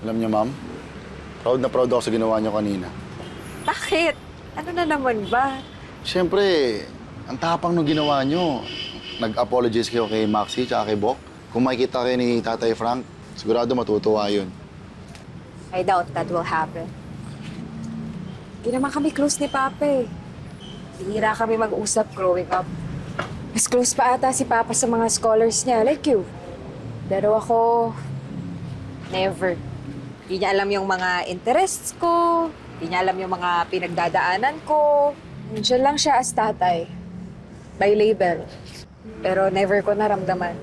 Alam niyo, ma'am, proud na proud ako sa ginawa niyo kanina. Bakit? Ano na naman ba? Siyempre, ang tapang nung ginawa niyo. Nag-apologize kayo kay Maxi tsaka kay Bok. Kung makikita kayo ni Tatay Frank, sigurado matutuwa yun. I doubt that will happen. Hindi naman kami close ni Papa eh. Bihira kami mag-usap growing up. Mas close pa ata si Papa sa mga scholars niya, like you. Pero ako, never. Hindi niya alam yung mga interests ko, hindi niya alam yung mga pinagdadaanan ko. Diyan lang siya as tatay. By label. Pero never ko naramdaman.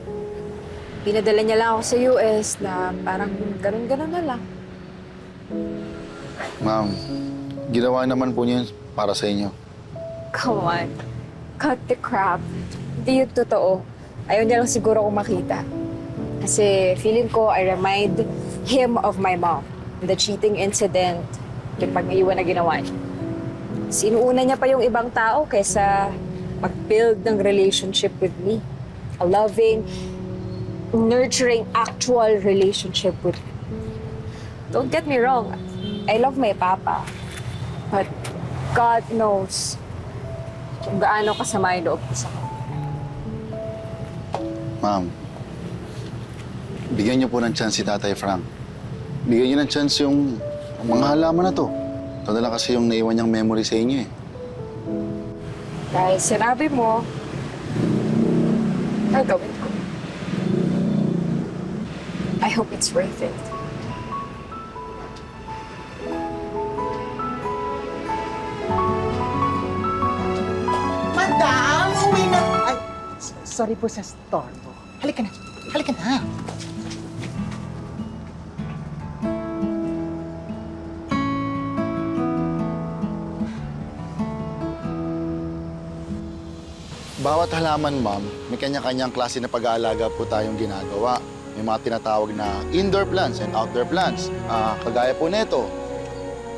Pinadala niya lang ako sa US na parang ganun-ganun na lang. Ma'am, ginawa naman po niyo yun para sa inyo. Come on. Cut the crap. Hindi yun totoo. Ayaw niya lang siguro kung makita. Kasi feeling ko I remind him of my mom. The cheating incident, yung pag-iwan na ginawa niya. Sinuuna niya pa yung ibang tao kaysa mag-build ng relationship with me. A loving, nurturing, actual relationship with me. Don't get me wrong. I love my papa. But God knows kung gaano kasama yung loob ko sa kanya. Ma'am, bigyan niyo po ng chance si Tatay Frank. Bigyan niyo ng chance yung mga halaman na to. Ito na lang kasi yung naiwan niyang memory sa inyo eh. Dahil sinabi mo, gagawin ko. I hope it's worth it. Madam, uwi na. Ay, sorry po sa storbo. Halika na. Halika na. Bawat halaman, ma'am, may kanya-kanyang klase na pag-aalaga po tayong ginagawa. May mga tinatawag na indoor plants and outdoor plants. Kagaya po nito,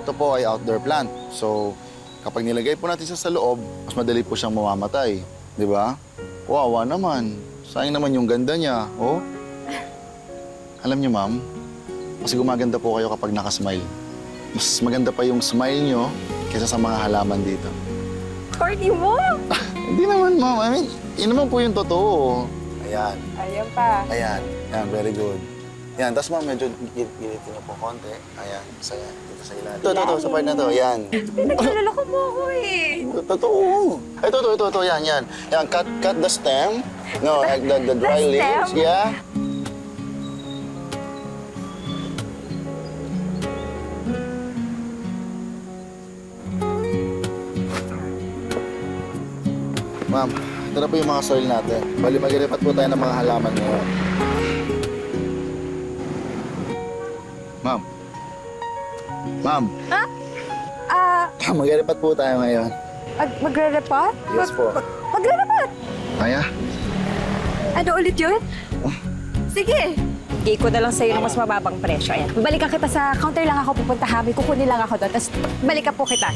ito po ay outdoor plant. So, kapag nilagay po natin sa loob, mas madali po siyang mamamatay. Di ba? Wawa naman. Sayang naman yung ganda niya, oh. Alam niyo, ma'am, mas gumaganda po kayo kapag nakasmile. Mas maganda pa yung smile niyo kaysa sa mga halaman dito. Corny mo! Hindi naman, ma'am. I mean, yun naman po yung totoo. Ayan. Ayun pa. Ayan. Ayan, very good. Ayan, tapos ma'am, medyo gilitin niyo po konti. Ayan, saya. Dito sa ilalim. Ito, sa part na to. Ayan. Pinaglaloko mo ako eh. Totoo. Ito. Yan. Ayan, cut the stem. No, like the dry The leaves. stem? Yeah. Ma'am, ito na po yung mga soil natin. Bali, mag-iripat po tayo ng mga halaman ngayon. Ma'am. Ma'am. Mag-iripat po tayo ngayon. Magre-repot? Yes po. Magre-repot? Kaya? Ano ulit yun? Sige. Bigay ko na lang sa'yo ng mas mababang presyo. Ayan. Balikan kita sa counter lang ako pupunta ha. May kukunin lang ako doon. Tapos balikan po kita.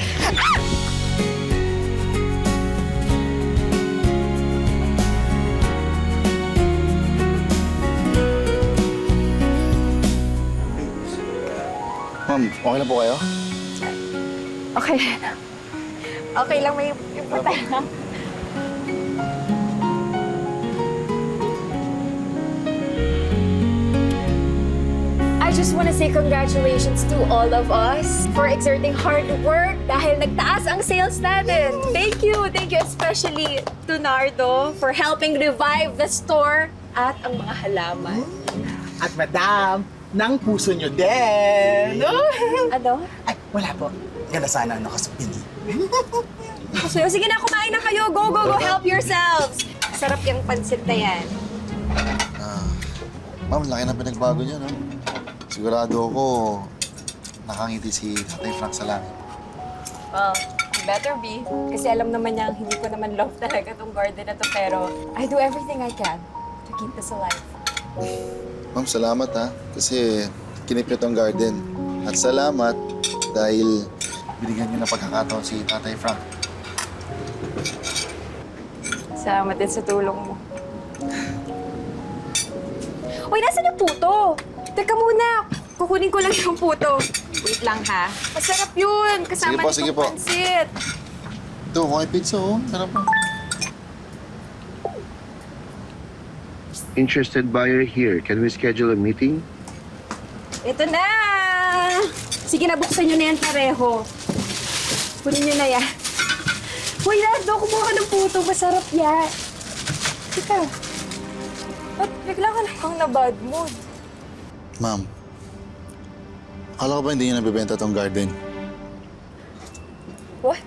Ma'am, okay na po kayo? Okay. Okay lang, may pupunta lang. I just want to say congratulations to all of us for exerting hard work dahil nagtaas ang sales natin. Thank you especially to Nardo for helping revive the store at ang mga halaman. At madam, ng puso nyo din. Ano? Ay, wala po. Ganda sana ang nakasupili. So, sige na, kumain na kayo. Go, help yourselves. Sarap yung pansit na yan. Ma'am, laki na pinagbago niyo, no? Sigurado ako nakangiti si Tatay Frank sa langit. Well, better be. Kasi alam naman niya, hindi ko naman love talaga tong garden na to. Pero I do everything I can to keep this alive. Ma'am, salamat ha. Kasi kinip niyo tong garden. At salamat dahil binigyan niyo na pagkakataon si Tatay Frank. Salamat din sa tulong mo. Uy, nasaan yung puto? Teka muna. kukunin ko lang yung puto. Wait lang ha. Masarap yun. Kasama Sige nitong po. pansit. Ito, okay pizza oh. Sarap po. Interested buyer here. Can we schedule a meeting? Ito na! Sige na, buksan nyo na yan pareho. Kunin nyo na yan. Hoy, Lando, kumuha ka ng puto. Masarap yan. Teka. Ba't bigla ka namang na bad mood? Ma'am, akala ko ba hindi niyo nabibenta tong garden? What?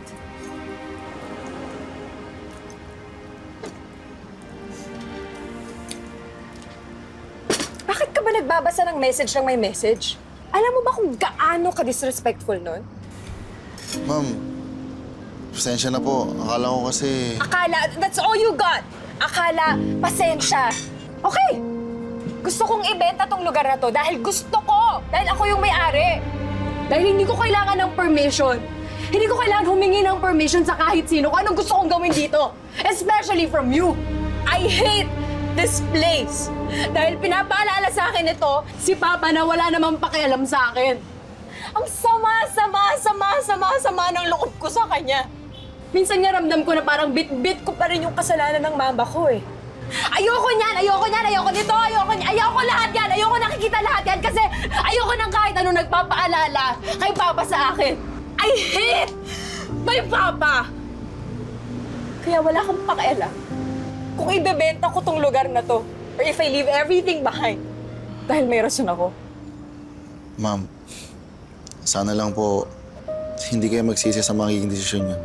Bakit ka ba nagbabasa ng message ng may message? Alam mo ba kung gaano ka disrespectful nun? Ma'am, pasensya na po. Akala ko kasi... Akala, that's all you got. Akala, pasensya. Okay. Gusto kong ibenta tong lugar na to dahil gusto ko. Dahil ako yung may-ari. Dahil hindi ko kailangan ng permission. Hindi ko kailangan humingi ng permission sa kahit sino kung anong gusto kong gawin dito. Especially from you. I hate this place. Dahil pinapaalala sa akin ito, si Papa na wala namang pakialam sa akin. Ang sama ng loob ko sa kanya. Minsan nga ramdam ko na parang bit-bit ko pa rin yung kasalanan ng mama ko eh. Ayoko niyan, ayoko nito, ayoko lahat yan, ayoko nakikita lahat yan kasi ayoko nang kahit ano nagpapaalala kay Papa sa akin. I hate my Papa! Kaya wala kang pakialam kung ibebenta ko tong lugar na to or if I leave everything behind dahil may rason ako. Ma'am, sana lang po hindi kayo magsisi sa magiging desisyon niyo.